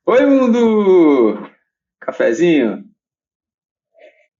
Oi, mundo! Cafezinho?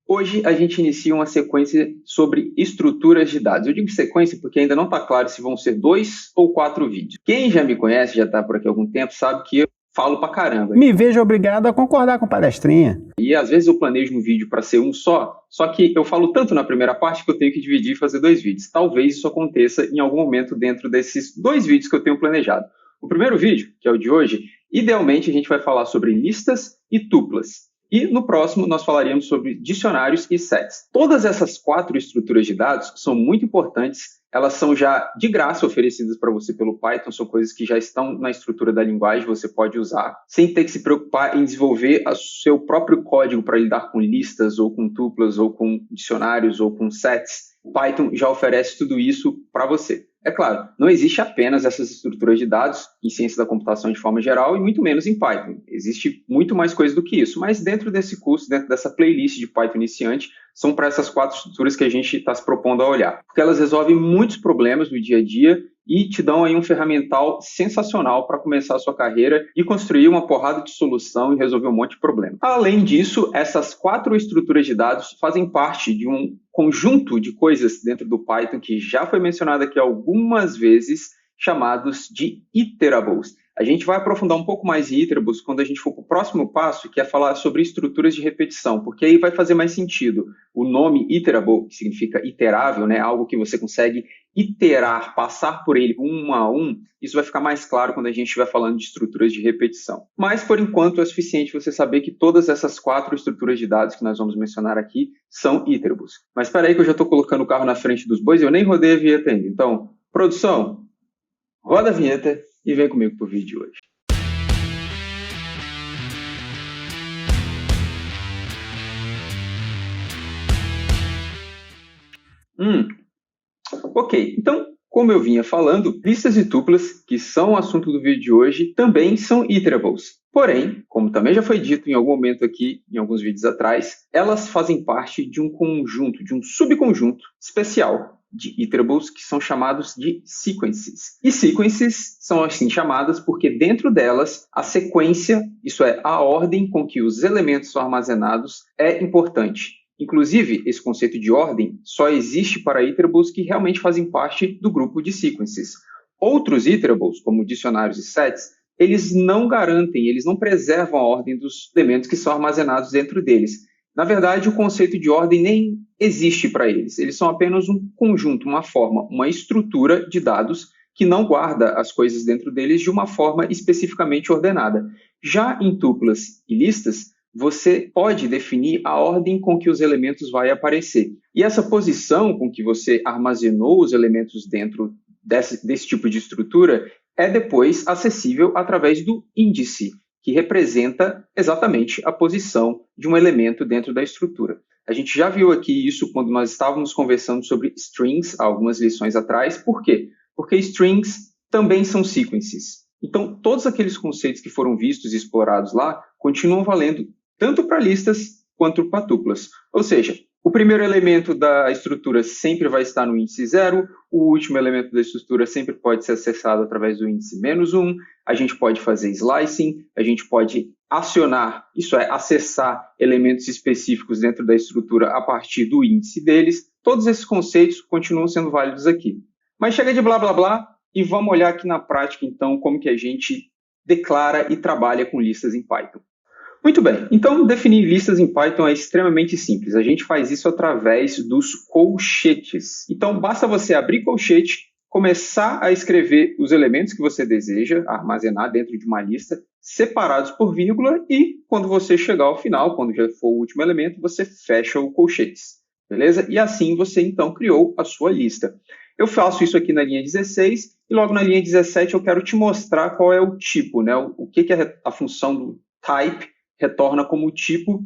Hoje a gente inicia uma sequência sobre estruturas de dados. Eu digo sequência porque ainda não está claro se vão ser 2 ou 4 vídeos. Quem já me conhece, já está por aqui há algum tempo, sabe que eu falo pra caramba. Me vejo obrigado a concordar com palestrinha. E às vezes eu planejo um vídeo para ser um só que eu falo tanto na primeira parte que eu tenho que dividir e fazer 2 vídeos. Talvez isso aconteça em algum momento dentro desses 2 vídeos que eu tenho planejado. O primeiro vídeo, que é o de hoje, idealmente a gente vai falar sobre listas e tuplas. E no próximo nós falaríamos sobre dicionários e sets. Todas essas 4 estruturas de dados são muito importantes. Elas são já de graça oferecidas para você pelo Python, são coisas que já estão na estrutura da linguagem, você pode usar, sem ter que se preocupar em desenvolver o seu próprio código para lidar com listas, ou com tuplas, ou com dicionários, ou com sets. O Python já oferece tudo isso para você. É claro, não existe apenas essas estruturas de dados em ciência da computação de forma geral e muito menos em Python. Existe muito mais coisa do que isso, mas dentro desse curso, dentro dessa playlist de Python iniciante, são para essas 4 estruturas que a gente está se propondo a olhar. Porque elas resolvem muitos problemas do dia a dia e te dão aí um ferramental sensacional para começar a sua carreira e construir uma porrada de solução e resolver um monte de problema. Além disso, essas 4 estruturas de dados fazem parte de um conjunto de coisas dentro do Python que já foi mencionado aqui algumas vezes, chamados de iterables. A gente vai aprofundar um pouco mais em iterables quando a gente for para o próximo passo, que é falar sobre estruturas de repetição, porque aí vai fazer mais sentido. O nome iterable, que significa iterável, né, algo que você consegue iterar, passar por ele um a um, isso vai ficar mais claro quando a gente estiver falando de estruturas de repetição. Mas, por enquanto, é suficiente você saber que todas essas 4 estruturas de dados que nós vamos mencionar aqui são iterables. Mas espera aí que eu já estou colocando o carro na frente dos bois e eu nem rodei a vinheta ainda. Então, produção, roda a vinheta e vem comigo para o vídeo de hoje. Ok, então, como eu vinha falando, listas e tuplas, que são o assunto do vídeo de hoje, também são iterables. Porém, como também já foi dito em algum momento aqui, em alguns vídeos atrás, elas fazem parte de um conjunto, de um subconjunto especial de iterables que são chamados de sequences. E sequences são assim chamadas porque dentro delas a sequência, isso é, a ordem com que os elementos são armazenados, é importante. Inclusive, esse conceito de ordem só existe para iterables que realmente fazem parte do grupo de sequences. Outros iterables, como dicionários e sets, eles não garantem, eles não preservam a ordem dos elementos que são armazenados dentro deles. Na verdade, o conceito de ordem nem existe para eles. Eles são apenas um conjunto, uma forma, uma estrutura de dados que não guarda as coisas dentro deles de uma forma especificamente ordenada. Já em tuplas e listas, você pode definir a ordem com que os elementos vão aparecer. E essa posição com que você armazenou os elementos dentro desse tipo de estrutura é depois acessível através do índice, que representa exatamente a posição de um elemento dentro da estrutura. A gente já viu aqui isso quando nós estávamos conversando sobre strings, há algumas lições atrás. Por quê? Porque strings também são sequences. Então, todos aqueles conceitos que foram vistos e explorados lá continuam valendo tanto para listas quanto para tuplas. Ou seja, o primeiro elemento da estrutura sempre vai estar no índice 0, o último elemento da estrutura sempre pode ser acessado através do índice -1, a gente pode fazer slicing, a gente pode acionar, isso é, acessar elementos específicos dentro da estrutura a partir do índice deles. Todos esses conceitos continuam sendo válidos aqui. Mas chega de blá blá blá e vamos olhar aqui na prática, então, como que a gente declara e trabalha com listas em Python. Muito bem, então definir listas em Python é extremamente simples. A gente faz isso através dos colchetes. Então basta você abrir colchete, começar a escrever os elementos que você deseja armazenar dentro de uma lista, separados por vírgula, e quando você chegar ao final, quando já for o último elemento, você fecha o colchetes. Beleza? E assim você então criou a sua lista. Eu faço isso aqui na linha 16 e logo na linha 17 eu quero te mostrar qual é o tipo, né? O que é a função do type retorna como tipo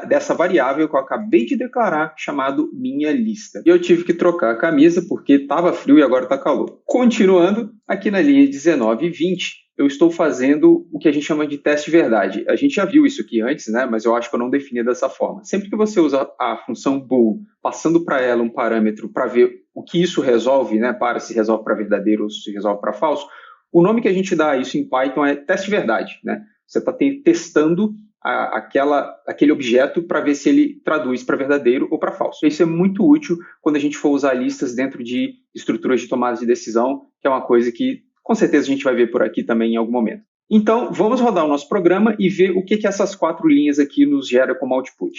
dessa variável que eu acabei de declarar, chamado minha lista. E eu tive que trocar a camisa porque estava frio e agora está calor. Continuando, aqui na linha 19 e 20, eu estou fazendo o que a gente chama de teste de verdade. A gente já viu isso aqui antes, né? Mas eu acho que eu não defini dessa forma. Sempre que você usa a função bool, passando para ela um parâmetro para ver o que isso resolve, né? Para se resolve para verdadeiro ou se resolve para falso, o nome que a gente dá a isso em Python é teste de verdade, né? Você está testando aquele objeto para ver se ele traduz para verdadeiro ou para falso. Isso é muito útil quando a gente for usar listas dentro de estruturas de tomada de decisão, que é uma coisa que com certeza a gente vai ver por aqui também em algum momento. Então, vamos rodar o nosso programa e ver o que essas 4 linhas aqui nos gera como output.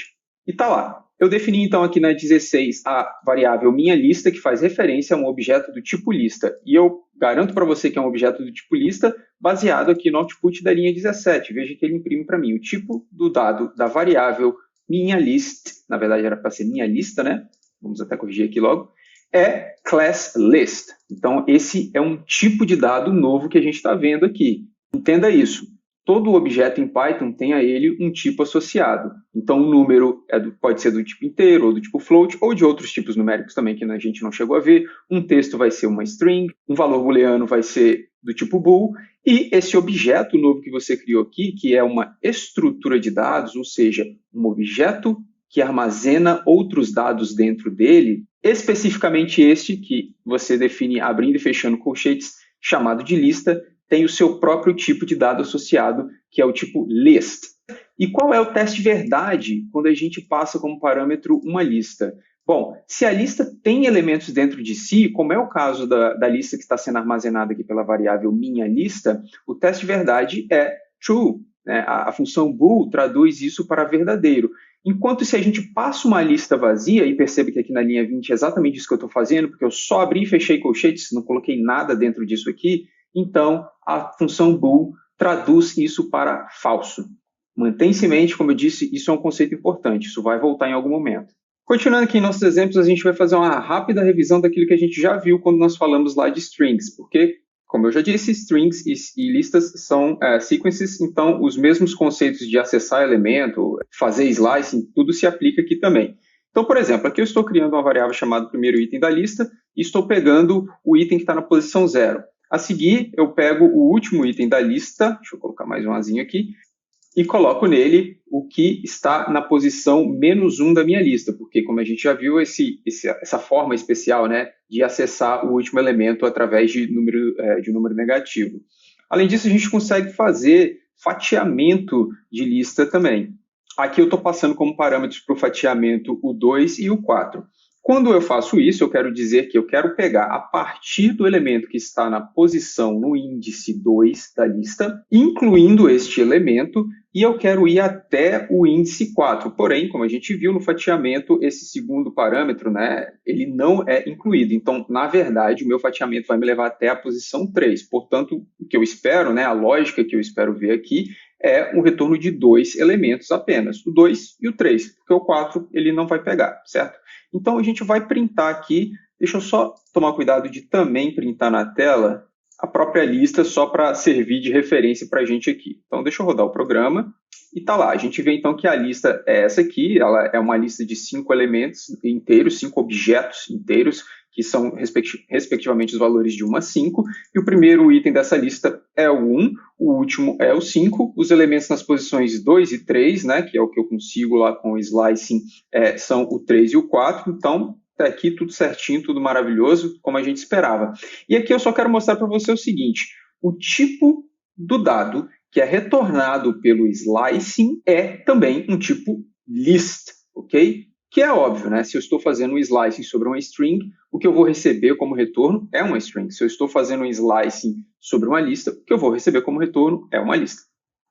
E tá lá. Eu defini então aqui na 16 a variável minha lista, que faz referência a um objeto do tipo lista. E eu garanto para você que é um objeto do tipo lista, baseado aqui no output da linha 17. Veja que ele imprime para mim o tipo do dado da variável minha list, na verdade era para ser minha lista, né? Vamos até corrigir aqui logo. É class list. Então, esse é um tipo de dado novo que a gente está vendo aqui. Entenda isso. Todo objeto em Python tem a ele um tipo associado. Então, o número pode ser do tipo inteiro, ou do tipo float, ou de outros tipos numéricos também que a gente não chegou a ver. Um texto vai ser uma string, um valor booleano vai ser do tipo bool, e esse objeto novo que você criou aqui, que é uma estrutura de dados, ou seja, um objeto que armazena outros dados dentro dele, especificamente este que você define abrindo e fechando colchetes, chamado de lista, tem o seu próprio tipo de dado associado, que é o tipo list. E qual é o teste verdade quando a gente passa como parâmetro uma lista? Bom, se a lista tem elementos dentro de si, como é o caso da lista que está sendo armazenada aqui pela variável minha lista, o teste verdade é true. Né? A função bool traduz isso para verdadeiro. Enquanto se a gente passa uma lista vazia, e percebe que aqui na linha 20 é exatamente isso que eu estou fazendo, porque eu só abri e fechei colchetes, não coloquei nada dentro disso aqui, então a função bool traduz isso para falso. Mantém-se em mente, como eu disse, isso é um conceito importante, isso vai voltar em algum momento. Continuando aqui em nossos exemplos, a gente vai fazer uma rápida revisão daquilo que a gente já viu quando nós falamos lá de strings, porque, como eu já disse, strings e listas são sequences, então os mesmos conceitos de acessar elemento, fazer slicing, tudo se aplica aqui também. Então, por exemplo, aqui eu estou criando uma variável chamada primeiro item da lista e estou pegando o item que está na posição 0. A seguir, eu pego o último item da lista, deixa eu colocar mais um azinho aqui, e coloco nele o que está na posição -1 da minha lista, porque, como a gente já viu, essa forma especial, né, de acessar o último elemento através de número negativo. Além disso, a gente consegue fazer fatiamento de lista também. Aqui eu estou passando como parâmetros para o fatiamento o 2 e o 4. Quando eu faço isso, eu quero dizer que eu quero pegar a partir do elemento que está na posição no índice 2 da lista, incluindo este elemento, e eu quero ir até o índice 4. Porém, como a gente viu no fatiamento, esse segundo parâmetro, né, ele não é incluído. Então, na verdade, o meu fatiamento vai me levar até a posição 3. Portanto, o que eu espero, né, a lógica que eu espero ver aqui, é um retorno de 2 elementos apenas, o 2 e o 3, porque o 4 ele não vai pegar, certo? Então, a gente vai printar aqui, deixa eu só tomar cuidado de também printar na tela a própria lista, só para servir de referência para a gente aqui. Então, deixa eu rodar o programa, e tá lá. A gente vê, então, que a lista é essa aqui, ela é uma lista de 5 elementos inteiros, 5 objetos inteiros, que são, respectivamente, os valores de 1 a 5, e o primeiro item dessa lista é o 1, o último é o 5, os elementos nas posições 2 e 3, né, que é o que eu consigo lá com o slicing, são o 3 e o 4, então, até aqui tudo certinho, tudo maravilhoso, como a gente esperava. E aqui eu só quero mostrar para você o seguinte, o tipo do dado que é retornado pelo slicing é também um tipo list, ok? Que é óbvio, né? Se eu estou fazendo um slicing sobre uma string, o que eu vou receber como retorno é uma string. Se eu estou fazendo um slicing sobre uma lista, o que eu vou receber como retorno é uma lista.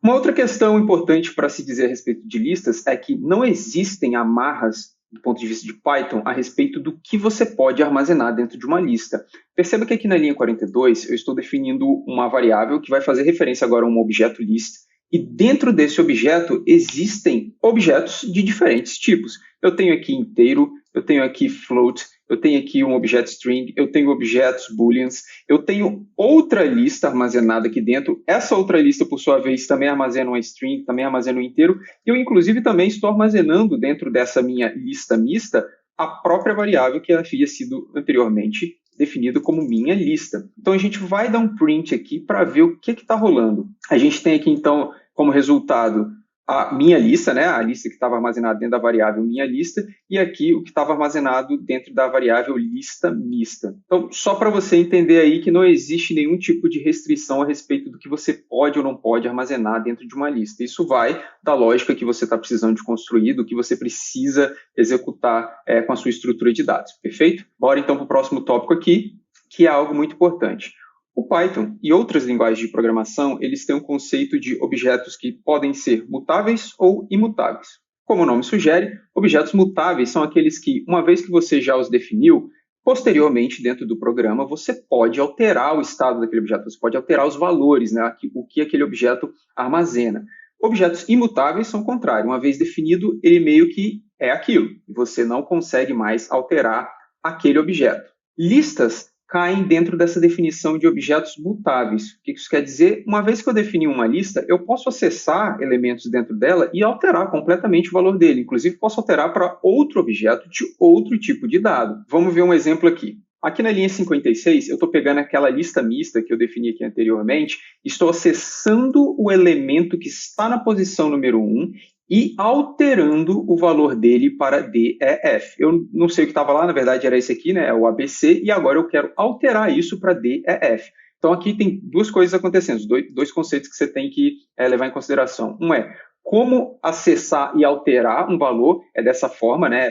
Uma outra questão importante para se dizer a respeito de listas é que não existem amarras do ponto de vista de Python a respeito do que você pode armazenar dentro de uma lista. Perceba que aqui na linha 42 eu estou definindo uma variável que vai fazer referência agora a um objeto list, e dentro desse objeto existem objetos de diferentes tipos. Eu tenho aqui inteiro, eu tenho aqui float, eu tenho aqui um objeto string, eu tenho objetos booleans, eu tenho outra lista armazenada aqui dentro. Essa outra lista, por sua vez, também armazena uma string, também armazena um inteiro. E eu, inclusive, também estou armazenando dentro dessa minha lista mista a própria variável que havia sido anteriormente definida como minha lista. Então, a gente vai dar um print aqui para ver o que está rolando. A gente tem aqui, então, como resultado, a minha lista, né, a lista que estava armazenada dentro da variável minha lista, e aqui o que estava armazenado dentro da variável lista mista. Então, só para você entender aí que não existe nenhum tipo de restrição a respeito do que você pode ou não pode armazenar dentro de uma lista. Isso vai da lógica que você está precisando de construir, do que você precisa executar com a sua estrutura de dados, perfeito? Bora então para o próximo tópico aqui, que é algo muito importante. O Python e outras linguagens de programação, eles têm um conceito de objetos que podem ser mutáveis ou imutáveis. Como o nome sugere, objetos mutáveis são aqueles que, uma vez que você já os definiu, posteriormente, dentro do programa, você pode alterar o estado daquele objeto, você pode alterar os valores, né, o que aquele objeto armazena. Objetos imutáveis são o contrário. Uma vez definido, ele meio que é aquilo, e você não consegue mais alterar aquele objeto. Listas caem dentro dessa definição de objetos mutáveis. O que isso quer dizer? Uma vez que eu defini uma lista, eu posso acessar elementos dentro dela e alterar completamente o valor dele. Inclusive, posso alterar para outro objeto de outro tipo de dado. Vamos ver um exemplo aqui. Aqui na linha 56, eu estou pegando aquela lista mista que eu defini aqui anteriormente, estou acessando o elemento que está na posição número 1 e alterando o valor dele para DEF. Eu não sei o que estava lá, na verdade era esse aqui, né? O ABC, e agora eu quero alterar isso para DEF. Então aqui tem duas coisas acontecendo, dois conceitos que você tem que levar em consideração. Um é como acessar e alterar um valor, é dessa forma, né?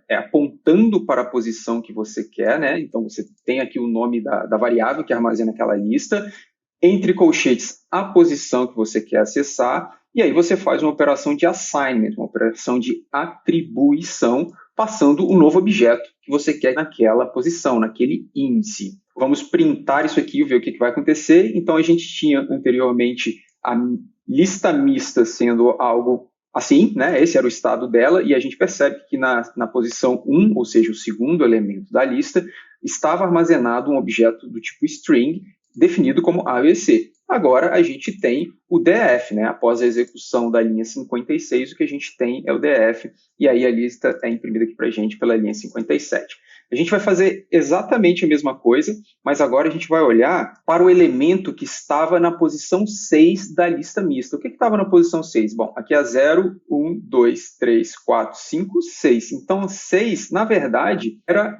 É apontando para a posição que você quer, né? Então você tem aqui o nome da variável que armazena aquela lista, entre colchetes a posição que você quer acessar, e aí você faz uma operação de assignment, uma operação de atribuição, passando o novo objeto que você quer naquela posição, naquele índice. Vamos printar isso aqui e ver o que vai acontecer. Então, a gente tinha anteriormente a lista mista sendo algo assim, né? Esse era o estado dela, e a gente percebe que na posição 1, ou seja, o segundo elemento da lista, estava armazenado um objeto do tipo string, definido como ABC. Agora a gente tem o DEF, né? Após a execução da linha 56, o que a gente tem é o DEF, e aí a lista é imprimida aqui para a gente pela linha 57. A gente vai fazer exatamente a mesma coisa, mas agora a gente vai olhar para o elemento que estava na posição 6 da lista mista. O que estava na posição 6? Bom, aqui é 0, 1, 2, 3, 4, 5, 6. Então, 6, na verdade, era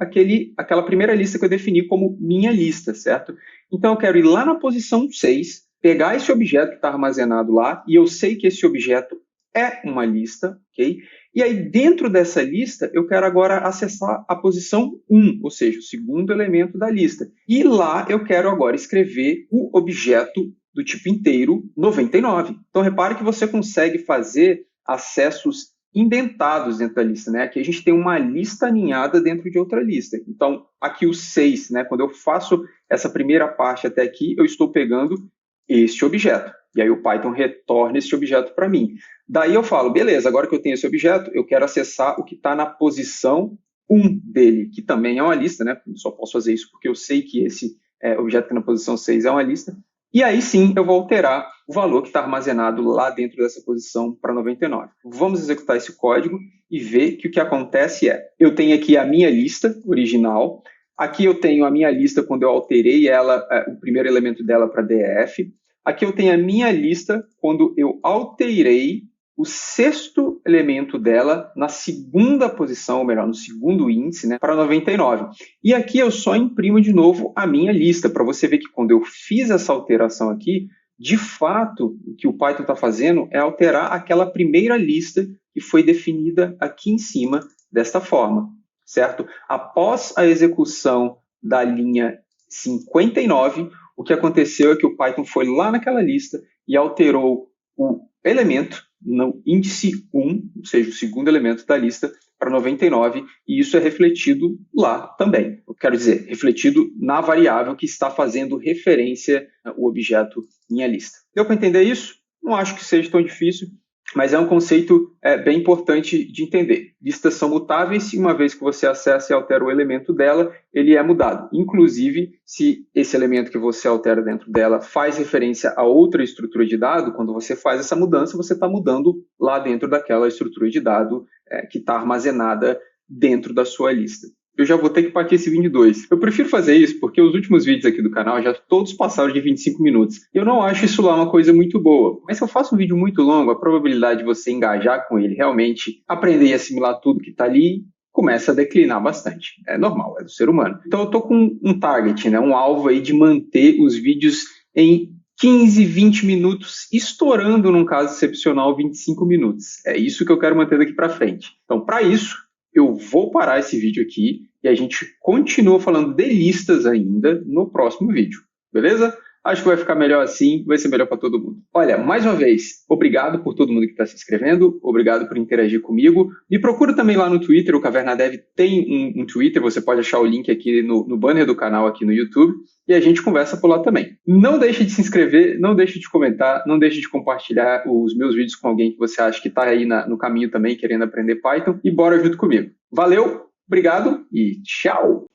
aquela primeira lista que eu defini como minha lista, certo? Então, eu quero ir lá na posição 6, pegar esse objeto que está armazenado lá, e eu sei que esse objeto é uma lista, ok? E aí, dentro dessa lista, eu quero agora acessar a posição 1, ou seja, o segundo elemento da lista. E lá eu quero agora escrever o objeto do tipo inteiro 99. Então, repare que você consegue fazer acessos indentados dentro da lista, né? Aqui a gente tem uma lista aninhada dentro de outra lista. Então, aqui o 6, né? Quando eu faço essa primeira parte até aqui, eu estou pegando este objeto. E aí o Python retorna esse objeto para mim. Daí eu falo, beleza, agora que eu tenho esse objeto, eu quero acessar o que está na posição 1 dele, que também é uma lista, né? Eu só posso fazer isso porque eu sei que esse objeto que está na posição 6 é uma lista. E aí sim eu vou alterar o valor que está armazenado lá dentro dessa posição para 99. Vamos executar esse código e ver que o que acontece é, eu tenho aqui a minha lista original, aqui eu tenho a minha lista quando eu alterei ela, o primeiro elemento dela para DEF, aqui eu tenho a minha lista quando eu alterei o sexto elemento dela na segunda posição, ou melhor, no segundo índice, né, para 99. E aqui eu só imprimo de novo a minha lista, para você ver que quando eu fiz essa alteração aqui, de fato, o que o Python está fazendo é alterar aquela primeira lista que foi definida aqui em cima desta forma, certo? Após a execução da linha 59, o que aconteceu é que o Python foi lá naquela lista e alterou o elemento no índice 1, ou seja, o segundo elemento da lista, para 99, e isso é refletido lá também. Eu quero dizer, refletido na variável que está fazendo referência ao objeto minha lista. Deu para entender isso? Não acho que seja tão difícil, mas é um conceito bem importante de entender. Listas são mutáveis e uma vez que você acessa e altera o elemento dela, ele é mudado. Inclusive, se esse elemento que você altera dentro dela faz referência a outra estrutura de dado, quando você faz essa mudança, você está mudando lá dentro daquela estrutura de dado que está armazenada dentro da sua lista. eu já vou ter que partir esse vídeo em 2. Eu prefiro fazer isso porque os últimos vídeos aqui do canal já todos passaram de 25 minutos. Eu não acho isso lá uma coisa muito boa. Mas se eu faço um vídeo muito longo, a probabilidade de você engajar com ele, realmente aprender e assimilar tudo que está ali, começa a declinar bastante. É normal, é do ser humano. Então eu tô com um target, né, um alvo aí de manter os vídeos em 15, 20 minutos, estourando, num caso excepcional, 25 minutos. É isso que eu quero manter daqui para frente. Então, para isso, eu vou parar esse vídeo aqui e a gente continua falando de listas ainda no próximo vídeo. Beleza? Acho que vai ficar melhor assim, vai ser melhor para todo mundo. Olha, mais uma vez, obrigado por todo mundo que está se inscrevendo, obrigado por interagir comigo. Me procura também lá no Twitter, o Caverna Dev tem um Twitter, você pode achar o link aqui no banner do canal aqui no YouTube, e a gente conversa por lá também. Não deixe de se inscrever, não deixe de comentar, não deixe de compartilhar os meus vídeos com alguém que você acha que está aí no caminho também, querendo aprender Python, e bora junto comigo. Valeu, obrigado e tchau!